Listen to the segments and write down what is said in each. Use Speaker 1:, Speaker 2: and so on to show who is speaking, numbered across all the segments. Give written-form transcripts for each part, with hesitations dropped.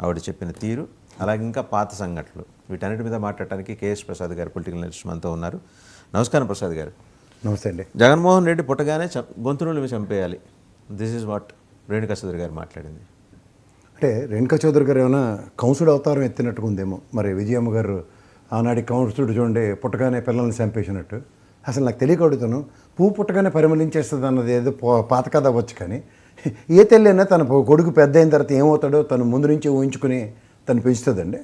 Speaker 1: ఆవిడ చెప్పిన తీరు, అలాగే ఇంకా పాత సంఘటనలు, వీటన్నిటి మీద మాట్లాడటానికి కేఎస్ ప్రసాద్ గారు పొలిటికల్ అనలిస్ట్ మనతో ఉన్నారు. నమస్కారం ప్రసాద్ గారు.
Speaker 2: నమస్తే అండి.
Speaker 1: జగన్మోహన్ రెడ్డి పుట్టగానే గొంతును చంపేయాలి, this is what Renuka Chowdhury garu మాట్లాడింది.
Speaker 2: అంటే రేణుకా చౌదరి గారు ఏమైనా కంసుడు అవతారం ఎత్తినట్టుగా ఉందేమో. మరి విజయమ్మ గారు ఆనాటి కంసుడు చూడండి పుట్టగానే పిల్లల్ని చంపేసినట్టు. అసలు నాకు తెలియక అడుగుతాను, పువ్వు పుట్టగానే పరిమళించేస్తుంది అన్నది ఏదో పాత కథ అవ్వచ్చు, కానీ ఏ తల్లి తన కొడుకు పెద్ద అయిన తర్వాత ఏమవుతాడో తను ముందు నుంచి ఊహించుకుని తను పెంచుతుందండి.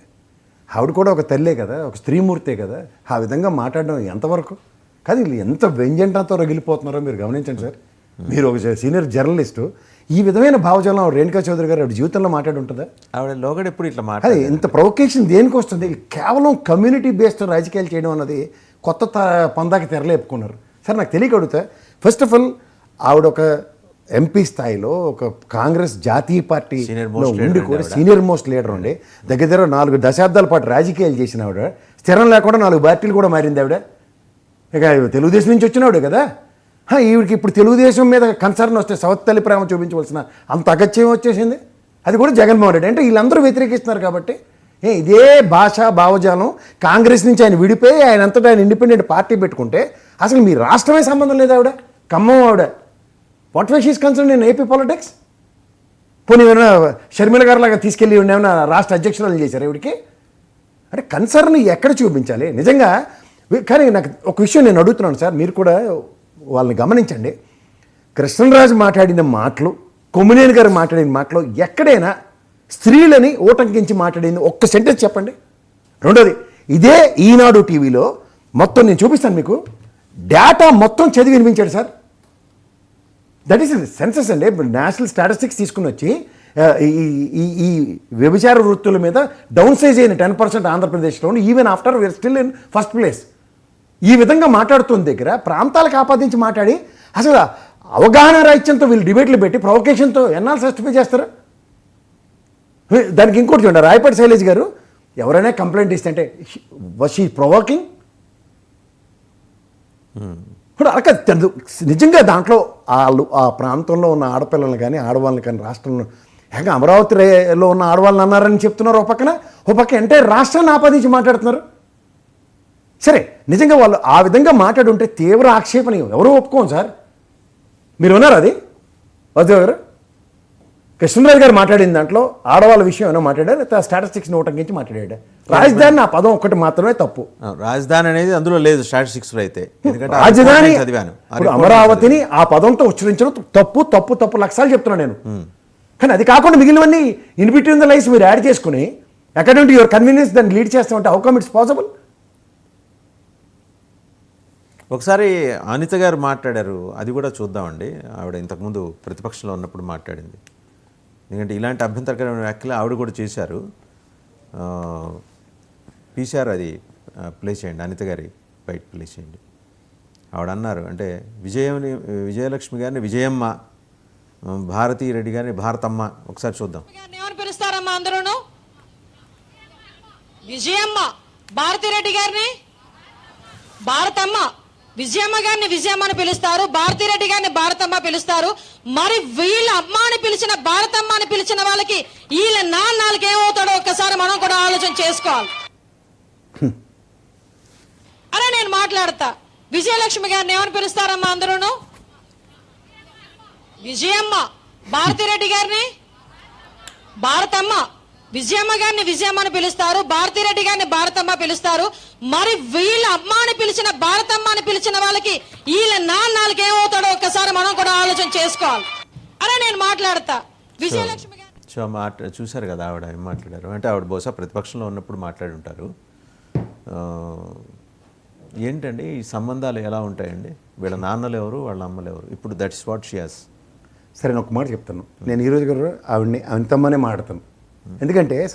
Speaker 2: ఆవిడ కూడా ఒక తల్లే కదా, ఒక స్త్రీమూర్తే కదా. ఆ విధంగా మాట్లాడడం ఎంతవరకు కాదు. వీళ్ళు ఎంత వ్యంజంటంతో రగిలిపోతున్నారో మీరు గమనించండి సార్. మీరు ఒక సీనియర్ జర్నలిస్టు, ఈ విధమైన భావజాలం రేణుకా చౌదరి గారు ఆవిడ జీవితంలో మాట్లాడి ఉంటుందా?
Speaker 1: ఆవిడ లోగడ ఎప్పుడు ఇట్లా
Speaker 2: అది
Speaker 1: మాట్లాడి
Speaker 2: ఇంత ప్రొవొకేషన్ దేనికి వస్తుంది? కేవలం కమ్యూనిటీ బేస్డ్ రాజకీయాలు చేయడం అన్నది కొత్త పందాకి తెరలేపుకున్నారు సార్. నాకు తెలియక అడుగుతా, ఫస్ట్ ఆఫ్ ఆల్ ఆవిడ ఒక ఎంపీ స్థాయిలో ఒక కాంగ్రెస్ జాతీయ పార్టీలో ఉండి కూడా సీనియర్ మోస్ట్ లీడర్ ఉండి దగ్గర 4 దశాబ్దాల పాటు రాజకీయాలు చేసిన ఆవిడ, స్థిరం లేకుండా 4 పార్టీలు కూడా మారింది ఆవిడ. ఇక తెలుగుదేశం నుంచి వచ్చినావిడే కదా. ఈవిడికి ఇప్పుడు తెలుగుదేశం మీద కన్సర్న్ వస్తే సవత్ తల్లి ప్రేమ చూపించవలసిన అంత అగత్యం వచ్చేసింది. అది కూడా జగన్మోహన్ రెడ్డి. అంటే వీళ్ళందరూ వ్యతిరేకిస్తున్నారు కాబట్టి ఇదే భాష భావజాలం కాంగ్రెస్ నుంచి ఆయన విడిపోయి ఆయన అంతటా ఆయన ఇండిపెండెంట్ పార్టీ పెట్టుకుంటే అసలు మీ రాష్ట్రమే సంబంధం లేదు. ఆవిడ ఖమ్మం ఆవిడ. What why she's concern in AP politics? పోనీ ఏమైనా షర్మిల గారు లాగా తీసుకెళ్ళి ఏమైనా రాష్ట్ర అధ్యక్షురాలు చేశారు ఇవిడికి? అంటే కన్సర్న్ ఎక్కడ చూపించాలి నిజంగా? కానీ నాకు ఒక విషయం నేను అడుగుతున్నాను సార్, మీరు కూడా వాళ్ళని గమనించండి. కృష్ణరాజు మాట్లాడిన మాటలు, కొమ్మినేని గారు మాట్లాడిన మాటలు ఎక్కడైనా స్త్రీలని ఓటంకించి మాట్లాడింది ఒక్క సెంటెన్స్ చెప్పండి. రెండోది, ఇదే ఈనాడు టీవీలో మొత్తం నేను చూపిస్తాను మీకు, డేటా మొత్తం చదివి వినిపించాడు సార్. దట్ ఈస్ సెన్సస్ అండి. నేషనల్ స్టాటిస్టిక్స్ తీసుకుని వచ్చి ఈ వ్యభిచార వృత్తుల మీద డౌన్ సైజ్ అయిన 10% ఆంధ్రప్రదేశ్లో, even after we are still in first place. ఈ విధంగా మాట్లాడుతున్న దగ్గర ప్రాంతాలకు ఆపాదించి మాట్లాడి అసలు అవగాహన రాహిత్యంతో వీళ్ళు డిబేట్లు పెట్టి ప్రొవొకేషన్తో ఎన్నాళ్ళు సస్టిఫై చేస్తారు? దానికి ఇంకోటి చూడండి, రాయపాటి శైలజ్ గారు ఎవరైనా కంప్లైంట్ ఇస్తే అంటే వాస్ షీ ప్రొవోకింగ్? ఇప్పుడు అలా నిజంగా దాంట్లో వాళ్ళు ఆ ప్రాంతంలో ఉన్న ఆడపిల్లలు కానీ ఆడవాళ్ళని కానీ రాష్ట్రంలో ఏకంగా అమరావతిలో ఉన్న ఆడవాళ్ళని అన్నారని చెప్తున్నారు ఓ పక్కన, ఓ పక్క ఎంటైర్ రాష్ట్రాన్ని ఆపాదించి మాట్లాడుతున్నారు. సరే, నిజంగా వాళ్ళు ఆ విధంగా మాట్లాడుంటే తీవ్ర ఆక్షేపణ ఎవరూ ఒప్పుకోం సార్. మీరు ఉన్నారు అది వద్దు గారు. కృష్ణరాజు గారు మాట్లాడిన దాంట్లో ఆడవాళ్ళ విషయం ఏమైనా మాట్లాడారు, స్టాటిస్టిక్స్ ఉటంకించి మాట్లాడాడు. రాజధాని ఆ పదం ఒక్కటి మాత్రమే తప్పు.
Speaker 1: రాజధాని అనేది అందులో లేదు స్టాటిస్టిక్స్ లో. అయితే
Speaker 2: రాజధాని ఇప్పుడు అమరావతిని ఆ పదంతో ఉచ్చరించడం తప్పు తప్పు తప్పు లక్షలు చెప్తున్నా నేను. కానీ అది కాకుండా మిగిలినవన్నీ ఇన్ బిట్వీన్ ద లైన్స్ మీరు యాడ్ చేసుకుని అకార్డింగ్ టు యువర్ కన్వీనియన్స్ దాన్ని లీడ్ చేస్తామంటే హౌ కమ్ ఇట్స్ పాసిబుల్?
Speaker 1: ఒకసారి అనిత గారు మాట్లాడారు, అది కూడా చూద్దామండి. ఆవిడ ఇంతకుముందు ప్రతిపక్షంలో ఉన్నప్పుడు మాట్లాడింది. ఎందుకంటే ఇలాంటి అభ్యంతరకరమైన వ్యాఖ్యలు ఆవిడ కూడా చేశారు. పీసీఆర్ అది ప్లే చేయండి, అనిత గారి బయట ప్లే చేయండి. ఆవిడ అన్నారు, అంటే విజయలక్ష్మి గారిని విజయమ్మ, భారతీ రెడ్డి గారిని భారతమ్మ. ఒకసారి చూద్దాం.
Speaker 3: ఏమని పిలుస్తారమ్మా అందరూ? విజయమ్మ. భారతీ రెడ్డి గారిని భారతమ్మ. విజయమ్మ గారిని విజయమ్మ అని పిలుస్తారు, భారతీ రెడ్డి గారిని భారతమ్మ పిలుస్తారు. మరి వీళ్ళ అమ్మ అని పిలిచిన భారతమ్మ అని పిలిచిన వాళ్ళకి వీళ్ళ నాన్నలకి ఏమవుతాడో ఒక్కసారి మనం కూడా ఆలోచన చేసుకోవాలి. అరే నేను మాట్లాడతా. విజయలక్ష్మి గారిని ఏమని పిలుస్తారమ్మా అందరూ? విజయమ్మ. భారతీ రెడ్డి గారిని భారతమ్మ. విజయమ్మ గారిని విజయమ్మ అని పిలుస్తారు, భారతీ రెడ్డి గారిని భారతమ్మ పిలుస్తారు. మరి వీళ్ళ అమ్మ అని పిలిచిన భారతమ్మ అని పిలిచిన వాళ్ళకి వీళ్ళ నాన్నలకి ఏమవుతాడో ఒక్కసారి మనం కూడా ఆలోచన చేసుకోవాలి. అరే నేను మాట్లాడతా. విజయలక్ష్మి గారు
Speaker 1: చూశారు కదా ఆవిడ ఏం మాట్లాడారు. అంటే ఆవిడ బహుశా ప్రతిపక్షంలో ఉన్నప్పుడు మాట్లాడి ఉంటారు. ఏంటండి ఈ సంబంధాలు ఎలా ఉంటాయండి? వీళ్ళ నాన్నలు ఎవరు, వాళ్ళ అమ్మలు ఎవరు? ఇప్పుడు that is what she has.
Speaker 2: సరే నేను ఒక మాట చెప్తాను. నేను ఈరోజు గారు ఆవిడని అనితమ్మనే మాట్లాడతాను. ఎందుకంటే